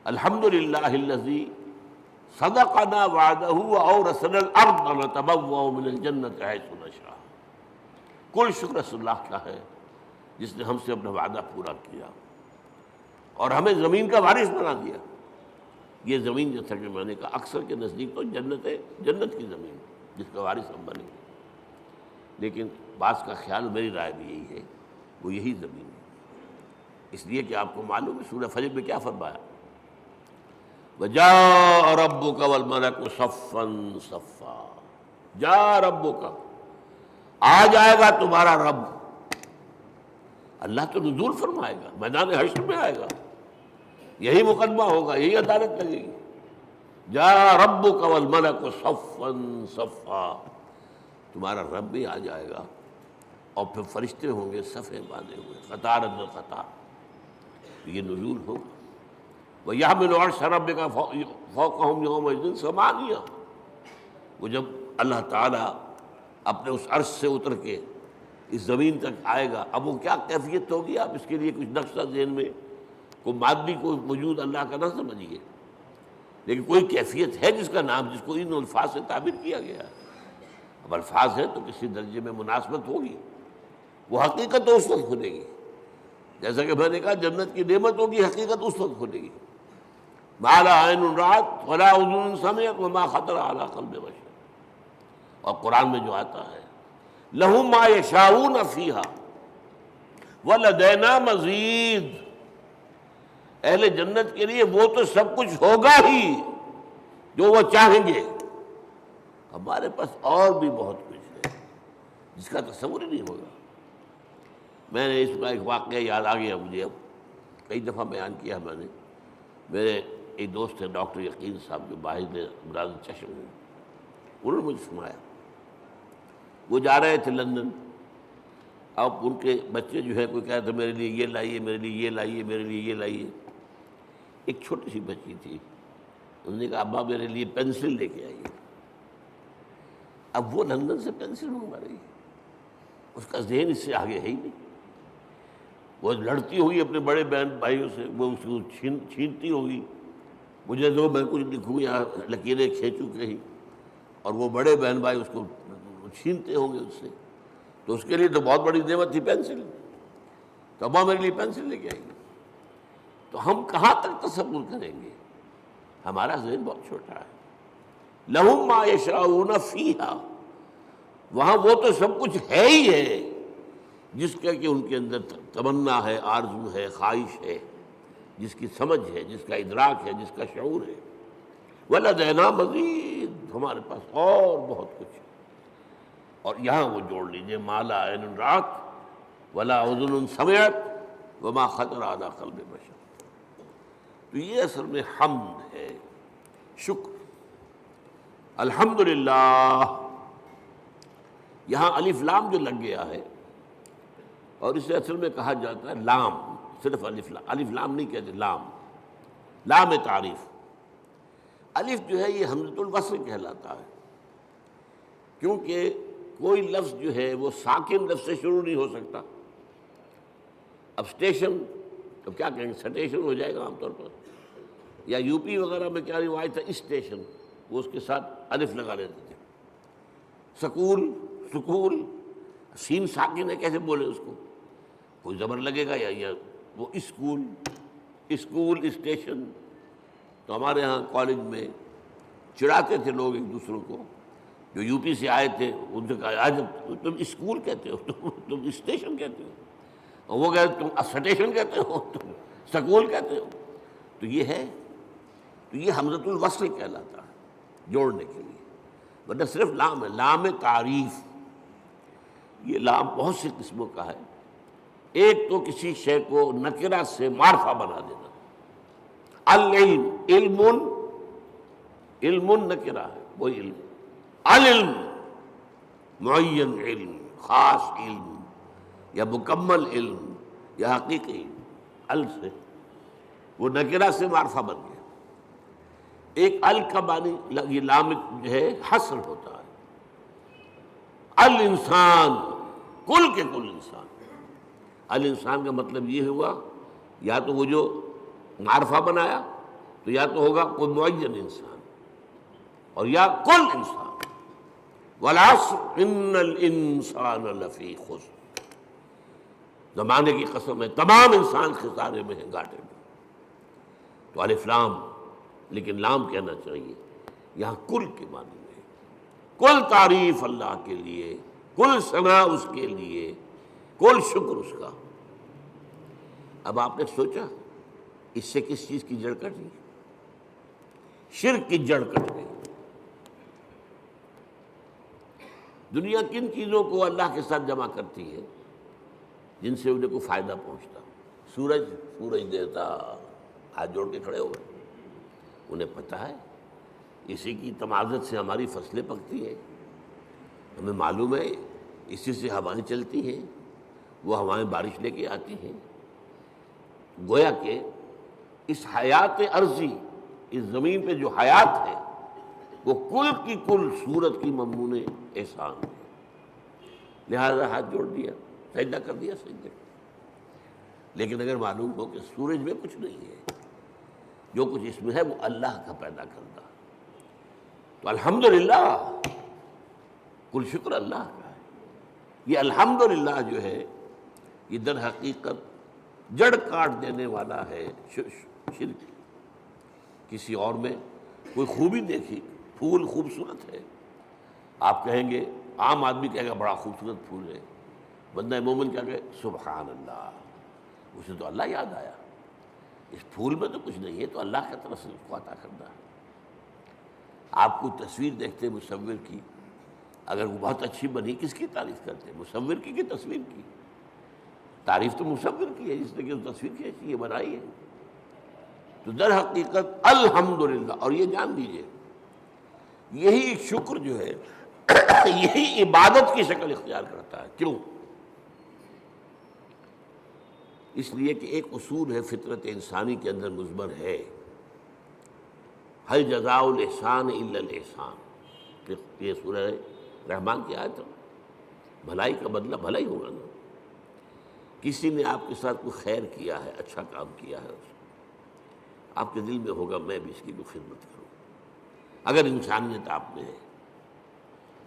الحمدللہ الذی صدقنا وعدہ واورثنا الارض نتبوأ من الجنۃ حیث نشاء۔ کل شکر اس اللہ کا ہے جس نے ہم سے اپنا وعدہ پورا کیا اور ہمیں زمین کا وارث بنا دیا. یہ زمین جیسا کہ میں نے کہا اکثر کے نزدیک تو جنت ہے، جنت کی زمین جس کا وارث ہم بنے، لیکن بعض کا خیال، میری رائے بھی یہی ہے، وہ یہی زمین ہے. اس لیے کہ آپ کو معلوم ہے سورہ فجر میں کیا فرمایا، وَجَاءَ رَبُّكَ وَالْمَلَكُ صَفًّا صَفًّا. جا ربک، آ جائے گا تمہارا رب. اللہ تو نزول فرمائے گا، میدان حشر میں آئے گا، یہی مقدمہ ہوگا، یہی عدالت لگے گی. جا ربک والملک صفا صفا، تمہارا رب بھی آ جائے گا اور پھر فرشتے ہوں گے صفے باندھے ہوئے، قطار اندر قطار. یہ نزول ہوگا. وَيَحْمِلُ عَرْشَ رَبِّكَ فَوْقَهُمْ يَوْمَئِذٍ ثَمَانِيَةٌ. وہ جب اللہ تعالیٰ اپنے اس عرش سے اتر کے اس زمین تک آئے گا، اب وہ کیا کیفیت ہوگی، آپ اس کے لیے کچھ نقشہ ذہن میں، کوئی مادی کوئی وجود اللہ کا نہ سمجھیے، لیکن کوئی کیفیت ہے جس کا نام، جس کو ان الفاظ سے تعبیر کیا گیا ہے. اب الفاظ ہے تو کسی درجے میں مناسبت ہوگی، وہ حقیقت تو اس وقت کھلے گی. جیسا کہ میں نے کہا جنت کی نعمت ہوگی، حقیقت اس وقت کھلے گی. ما لا عین رأت ولا اذن سمعت وما خطر علی قلب بشر. اور قرآن میں جو آتا ہے لہم ما یشاؤون فیہا ولدینا مزید، اہل جنت کے لیے وہ تو سب کچھ ہوگا ہی جو وہ چاہیں گے، ہمارے پاس اور بھی بہت کچھ ہے جس کا تصور ہی نہیں ہوگا. میں نے اس کا ایک واقعہ یاد آ گیا مجھے، اب کئی دفعہ بیان کیا میں نے. میرے ایک دوست ہیں ڈاکٹر یقین صاحب جو باہر امراض چشم ہیں، انہوں نے مجھے سنایا وہ جا رہے تھے لندن. اب ان کے بچے جو ہے کوئی کہہ رہا تھا میرے لیے یہ لائیے، میرے لیے یہ لائیے، میرے لیے یہ لائیے. ایک چھوٹی سی بچی تھی، انہوں نے کہا ابا میرے لیے پینسل لے کے آئیے. اب وہ لندن سے پینسل منگوا رہی ہے، اس کا ذہن اس سے آگے ہے ہی نہیں. وہ لڑتی ہوگی اپنے بڑے بہن بھائیوں سے، وہ اس کو چھینتی ہوگی، مجھے دو میں کچھ لکھوں یا لکیریں کھینچوں کہیں، اور وہ بڑے بہن بھائی اس کو چھینتے ہوں گے اس سے. تو اس کے لیے تو بہت بڑی نعمت تھی پینسل، تو ابا میرے لیے پینسل لے کے آئیں گے. تو ہم کہاں تک تصور کریں گے، ہمارا ذہن بہت چھوٹا ہے. لہم ما یشاؤون فیہا، وہاں وہ تو سب کچھ ہے ہی ہے جس کا کہ ان کے اندر تمنا ہے، آرزو ہے، خواہش ہے، جس کی سمجھ ہے، جس کا ادراک ہے، جس کا شعور ہے. وَلَدَيْنَا مَزِيدٌ، ہمارے پاس اور بہت کچھ ہے. اور یہاں وہ جوڑ لیجئے ما لا عین رأت ولا اذن سمعت وما خطر علی قلب بشر. تو یہ اصل میں حمد ہے، شکر. الحمدللہ، یہاں الف لام جو لگ گیا ہے، اور اسے اصل میں کہا جاتا ہے لام، صرف الف لام نہیں کہتے، لام تعریف. الف جو ہے یہ حمزۃ الوصل کہلاتا ہے، کیونکہ کوئی لفظ جو ہے وہ ساکن لفظ سے شروع نہیں ہو سکتا. اب اسٹیشن، تو کیا کہیں گے، سٹیشن ہو جائے گا عام طور پر. یا یو پی وغیرہ میں کیا روایت ہے، اسٹیشن، وہ اس کے ساتھ الف لگا لیتے تھے. سکول، سین ساکن ہے، کیسے بولے اس کو، کوئی زبر لگے گا. یا وہ اسکول اسٹیشن. تو ہمارے ہاں کالج میں چڑھاتے تھے لوگ ایک دوسروں کو جو یو پی سے آئے تھے، ان سے کہا آج تم اسکول کہتے ہو، تم اسٹیشن کہتے ہو، اور وہ کہتے تم سٹیشن کہتے ہو، تم سکول کہتے ہو. تو یہ ہے، تو یہ حمزۃ الوصل کہلاتا ہے جوڑنے کے لیے. ورنہ صرف لام ہے، لام تعریف. یہ لام بہت سی قسموں کا ہے. ایک تو کسی شے کو نکرہ سے معرفہ بنا دینا. العلم، علم نکرہ ہے، وہی علم. العلم معین علم، خاص علم، یا مکمل علم، یا حقیقی ال سے وہ نکرہ سے معرفہ بن گیا. ایک ال کا معنی یہ لام جو ہے حصر ہوتا ہے. الانسان، کل کے کل انسان. الانسان کا مطلب یہ ہوا یا تو وہ جو معرفہ بنایا تو یا تو ہوگا کوئی معین انسان، اور یا کل انسان. والعصر ان الانسان لفی خسر، زمانے کی قسم ہے تمام انسان خسارے میں ہیں، گھاٹے میں۔ تو الف لام، لیکن لام کہنا چاہیے، یہاں کل کے معنی میں، کل تعریف اللہ کے لیے، کل ثنا اس کے لیے، کل شکر اس کا۔ اب آپ نے سوچا اس سے کس چیز کی جڑ کٹ گئی؟ شرک کی جڑ کٹ گئی۔ دنیا کن چیزوں کو اللہ کے ساتھ جمع کرتی ہے جن سے انہیں کوئی فائدہ پہنچتا؟ سورج دیوتا ہاتھ جوڑ کے کھڑے ہو گئے، انہیں پتہ ہے اسی کی تمازت سے ہماری فصلیں پکتی ہیں، ہمیں معلوم ہے اسی سے ہوائیں چلتی ہیں، وہ ہوائیں بارش لے کے آتی ہیں۔ گویا کہ اس حیات عرضی، اس زمین پہ جو حیات ہے وہ کل کی کل صورت کی مضمون احسان ہے، لہذا ہاتھ جوڑ دیا، سجدہ کر دیا، سجدہ۔ لیکن اگر معلوم ہو کہ سورج میں کچھ نہیں ہے، جو کچھ اس میں ہے وہ اللہ کا پیدا کردہ، تو الحمدللہ، کل شکر اللہ کا ہے۔ یہ الحمدللہ جو ہے یہ در حقیقت جڑ کاٹ دینے والا ہے شرک۔ کسی اور میں کوئی خوبی دیکھی، پھول خوبصورت ہے، آپ کہیں گے، عام آدمی کہے گا بڑا خوبصورت پھول ہے، بندہ مومن کیا کہے سبحان اللہ، اسے تو اللہ یاد آیا، اس پھول میں تو کچھ نہیں ہے، تو اللہ کی طرف سے اس کو عطا کردہ ہے۔ آپ کو تصویر دیکھتے مصور کی، اگر وہ بہت اچھی بنی، کس کی تعریف کرتے؟ مصور کی تصویر کی؟ تعریف تو مصور کی ہے جس نے کہ تصویر کھینچی ہے، بنائی ہے۔ تو در حقیقت الحمدللہ، اور یہ جان لیجئے یہی شکر جو ہے یہی عبادت کی شکل اختیار کرتا ہے۔ کیوں؟ اس لیے کہ ایک اصول ہے فطرت انسانی کے اندر مضمر ہے، هل جزاء الاحسان الا الاحسان، یہ سورہ رحمان کی آیت ہے، بھلائی کا بدلہ بھلا ہی ہوگا نا۔ کسی نے آپ کے ساتھ کوئی خیر کیا ہے، اچھا کام کیا ہے، آپ کے دل میں ہوگا میں بھی اس کی کوئی خدمت کروں۔ اگر انسانیت آپ میں ہے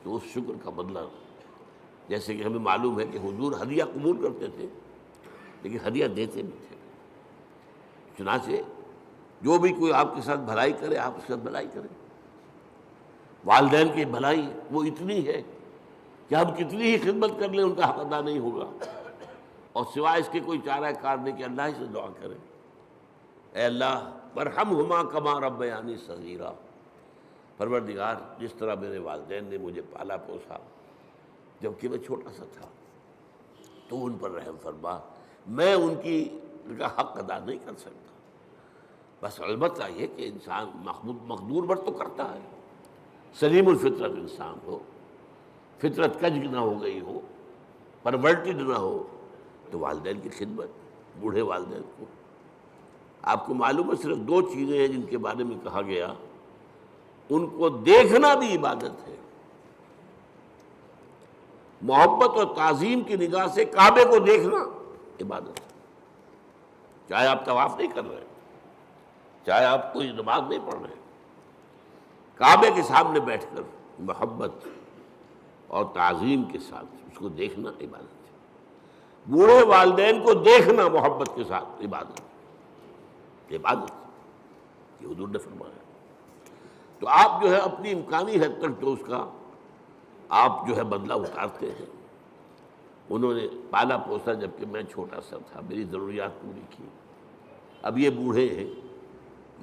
تو اس شکر کا بدلہ، جیسے کہ ہمیں معلوم ہے کہ حضور ہدیہ قبول کرتے تھے لیکن ہدیہ دیتے بھی تھے، چنانچہ جو بھی کوئی آپ کے ساتھ بھلائی کرے آپ اس کے ساتھ بھلائی کریں۔ والدین کی بھلائی وہ اتنی ہے کہ ہم کتنی ہی خدمت کر لیں ان کا حق ادا نہیں ہوگا، اور سوائے اس کے کوئی چارہ کار نہیں کہ اللہ ہی سے دعا کریں، اے اللہ ارحمہما کما ربیانی صغیرا، پروردگار جس طرح میرے والدین نے مجھے پالا پوسا جبکہ میں چھوٹا سا تھا، تو ان پر رحم فرما، میں ان کا حق ادا نہیں کر سکتا۔ بس البتہ یہ کہ انسان مقدور بر تو کرتا ہے، سلیم الفطرت انسان ہو، فطرت کج نہ ہو گئی ہو، پرورٹڈ نہ ہو، تو والدین کی خدمت، بوڑھے والدین کو۔ آپ کو معلوم ہے صرف دو چیزیں ہیں جن کے بارے میں کہا گیا ان کو دیکھنا بھی عبادت ہے۔ محبت اور تعظیم کی نگاہ سے کعبے کو دیکھنا عبادت ہے، چاہے آپ طواف نہیں کر رہے، چاہے آپ کوئی نماز نہیں پڑھ رہے، کعبے کے سامنے بیٹھ کر محبت اور تعظیم کے ساتھ اس کو دیکھنا عبادت ہے۔ بوڑھے والدین کو دیکھنا محبت کے ساتھ عبادت، یہ حضور نے فرمایا۔ تو آپ جو ہے اپنی امکانی حد تک تو اس کا آپ جو ہے بدلہ اتارتے ہیں۔ انہوں نے پالا پوسا جبکہ میں چھوٹا سا تھا، میری ضروریات پوری کی، اب یہ بوڑھے ہیں،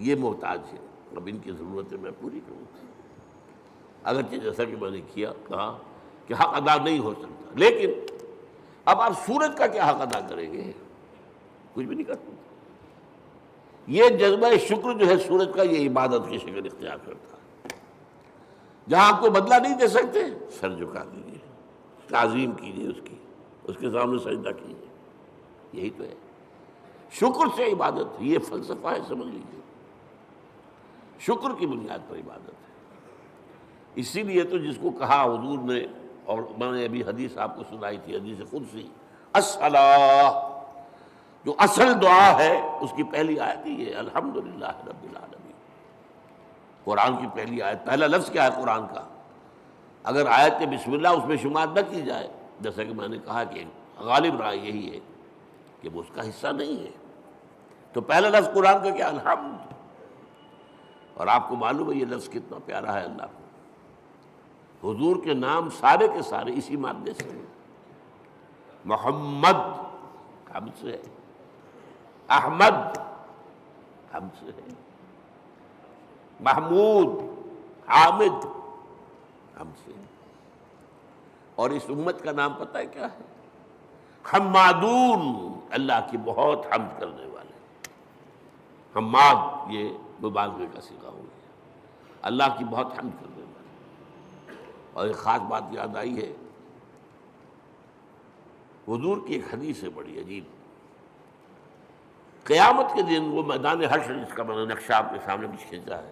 یہ محتاج ہیں، اب ان کی ضرورتیں میں پوری کروں۔ اگرچہ جیسا کہ میں نے کہا کہ حق ادا نہیں ہو سکتا، لیکن اب آپ سورج کا کیا حق ادا کریں گے؟ کچھ بھی نہیں کر سکتے۔ یہ جذبہ شکر جو ہے سورج کا، یہ عبادت کی شکل اختیار کرتا ہے۔ جہاں آپ کو بدلہ نہیں دے سکتے، سر جھکا دیجیے، تعظیم کیجیے اس کے سامنے سجدہ کیجیے، یہی تو ہے شکر سے عبادت۔ یہ فلسفہ ہے، سمجھ لیجیے، شکر کی بنیاد پر عبادت ہے۔ اسی لیے تو جس کو کہا حضور نے، اور میں نے ابھی حدیث آپ کو سنائی تھی، حدیث قدسی، الصلاۃ، جو اصل دعا ہے اس کی پہلی آیت ہی ہے الحمدللہ رب العالمین۔ قرآن کی پہلی آیت، پہلا لفظ کیا ہے قرآن کا؟ اگر آیت بسم اللہ اس میں شمار نہ کی جائے، جیسا کہ میں نے کہا کہ غالب رائے یہی ہے کہ وہ اس کا حصہ نہیں ہے، تو پہلا لفظ قرآن کا کیا؟ الحمد. اور آپ کو معلوم ہے یہ لفظ کتنا پیارا ہے اللہ کو. حضور کے نام سارے کے سارے اسی مادے سے ہیں. محمد حمد سے ہے، احمد حمد سے ہے، محمود حامد حمد سے ہے. اور اس امت کا نام پتہ ہے کیا ہے؟ حمادون، اللہ کی بہت حمد کرنے والے. حماد یہ مبالغے کا صیغہ ہو گیا، اللہ کی بہت حمد کرنے والے. اور ایک خاص بات یاد آئی ہے، حضور کی ایک حدیث ہے بڑی عجیب. قیامت کے دن وہ میدان حشر جس کا میں نے نقشہ آپ کے سامنے کچھ کھینچا ہے،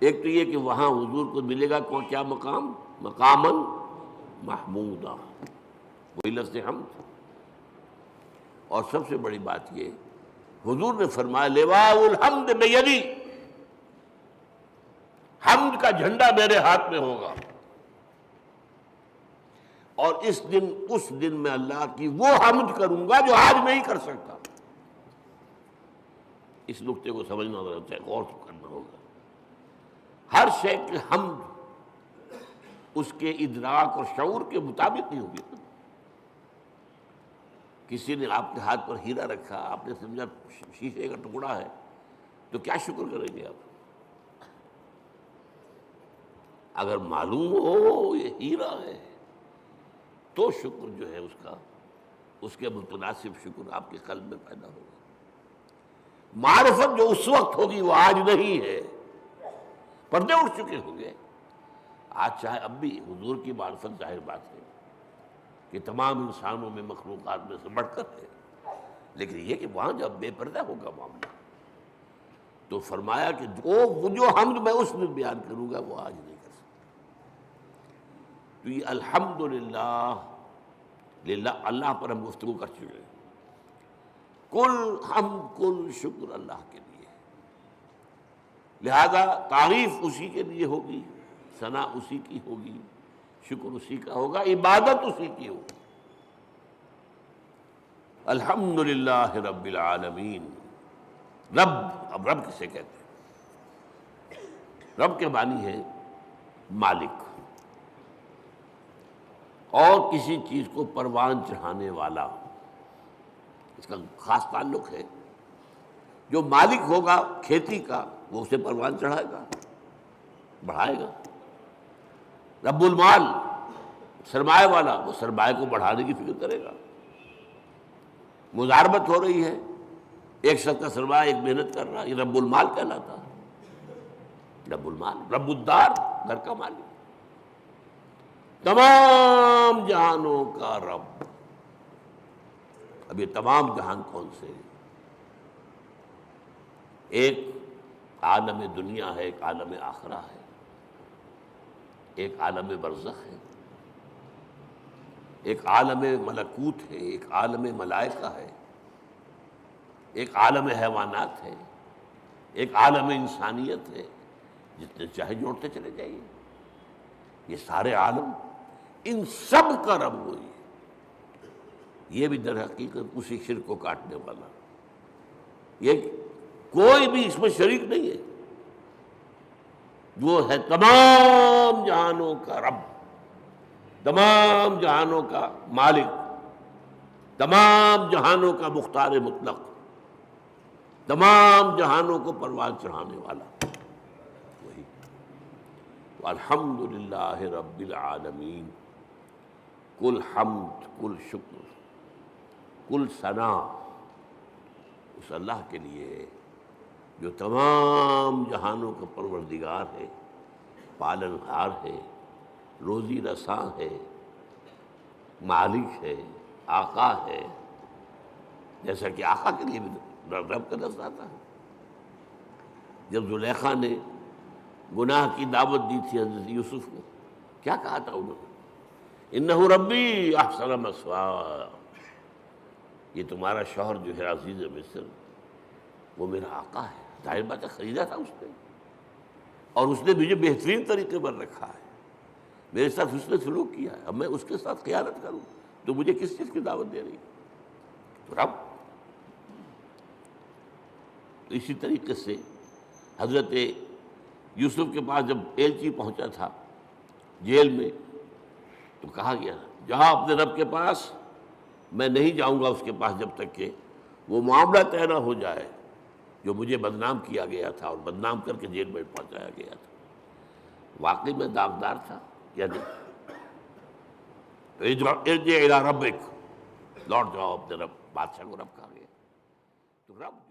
ایک تو یہ کہ وہاں حضور کو ملے گا کیا مقام؟ مقاماً محمودا، وہی لفظ حمد. اور سب سے بڑی بات یہ، حضور نے فرمایا لواء الحمد بیدی، حمد کا جھنڈا میرے ہاتھ میں ہوگا. اور اس دن میں اللہ کی وہ حمد کروں گا جو آج نہیں کر سکتا. اس نقطے کو سمجھنا ضرورت ہے، غور کرنا ہوگا. ہر شے کی حمد اس کے ادراک اور شعور کے مطابق نہیں ہوگی. کسی نے آپ کے ہاتھ پر ہیرا رکھا، آپ نے سمجھا شیشے کا ٹکڑا ہے، تو کیا شکر کریں گے آپ؟ اگر معلوم ہو یہ ہیرا ہے تو شکر جو ہے اس کے متناسب شکر آپ کے قلب میں پیدا ہوگا. معرفت جو اس وقت ہوگی وہ آج نہیں ہے. پردے اٹھ چکے ہوں گے. آج چاہے اب بھی حضور کی معرفت ظاہر بات ہے کہ تمام انسانوں میں مخلوقات میں سے بڑھ کر ہے، لیکن یہ کہ وہاں جب بے پردہ ہوگا معاملہ تو فرمایا کہ وہ جو حمد میں اس میں بیان کروں گا وہ آج نہیں کر سکتا. تو یہ الحمدللہ، اللہ پر ہم گفتگو کر چکے ہیں. کل حمد کل شکر اللہ کے لیے، لہذا تعریف اسی کے لیے ہوگی، ثنا اسی کی ہوگی، شکر اسی کا ہوگا، عبادت اسی کی ہوگی. الحمدللہ رب العالمین. رب، اب رب کسے کہتے ہیں؟ رب کے معنی ہے مالک، اور کسی چیز کو پروان چڑھانے والا. اس کا خاص تعلق ہے، جو مالک ہوگا کھیتی کا وہ اسے پروان چڑھائے گا، بڑھائے گا. رب المال، سرمایہ والا، وہ سرمایہ کو بڑھانے کی فکر کرے گا. مضاربت ہو رہی ہے، ایک شخص کا سرمایہ ایک محنت کر رہا ہے، یہ رب المال کہلاتا ہے. رب المال، رب الدار، گھر کا مالک، تمام جہانوں کا رب. اب یہ تمام جہان کون سے ہیں؟ ایک عالم دنیا ہے، ایک عالم آخرہ ہے، ایک عالم برزخ ہے، ایک عالم ملکوت ہے، ایک عالم ملائکہ ہے، ایک عالم حیوانات ہے، ایک عالم انسانیت ہے. جتنے چاہے جوڑتے چلے جائیے. یہ سارے عالم، ان سب کا رب وہی ہے. یہ بھی در حقیقت اسی شرک کو کاٹنے والا. یہ کوئی بھی اس میں شریک نہیں ہے. وہ ہے تمام جہانوں کا رب، تمام جہانوں کا مالک، تمام جہانوں کا مختار مطلق، تمام جہانوں کو پروان چڑھانے والا وہی. الحمدللہ رب العالمین. کل حمد کل شکر کل ثنا اس اللہ کے لیے جو تمام جہانوں کا پروردگار ہے، پالنہار ہے، روزی رساں ہے، مالک ہے، آقا ہے. جیسا کہ آقا کے لیے بھی رب کا لفظ آتا ہے. جب زلیخا نے گناہ کی دعوت دی تھی حضرت یوسف کو، کیا کہا تھا انہوں نے؟ انہ ربی احسن مثوایا. یہ تمہارا شوہر جو ہے عزیز مصر، وہ میرا آقا ہے. ظاہر بات ہے خریدا تھا اس نے، اور اس نے مجھے بہترین طریقے پر رکھا ہے، میرے ساتھ اس نے سلوک کیا ہے، اب میں اس کے ساتھ خیانت کروں تو مجھے کس چیز کی دعوت دے رہی ہے؟ تو رب تو اسی طریقے سے حضرت یوسف کے پاس جب ایلچی پہنچا تھا جیل میں، تو کہا گیا جہاں اپنے رب کے پاس، میں نہیں جاؤں گا اس کے پاس جب تک کہ وہ معاملہ طے نہ ہو جائے جو مجھے بدنام کیا گیا تھا اور بدنام کر کے جیل میں پہنچایا گیا تھا۔ واقعی میں داغدار تھا یا نہیں؟ ارجع الی ربک، لوٹ جاؤ اپنے رب، بادشاہ کو رب کہا گیا، تو رب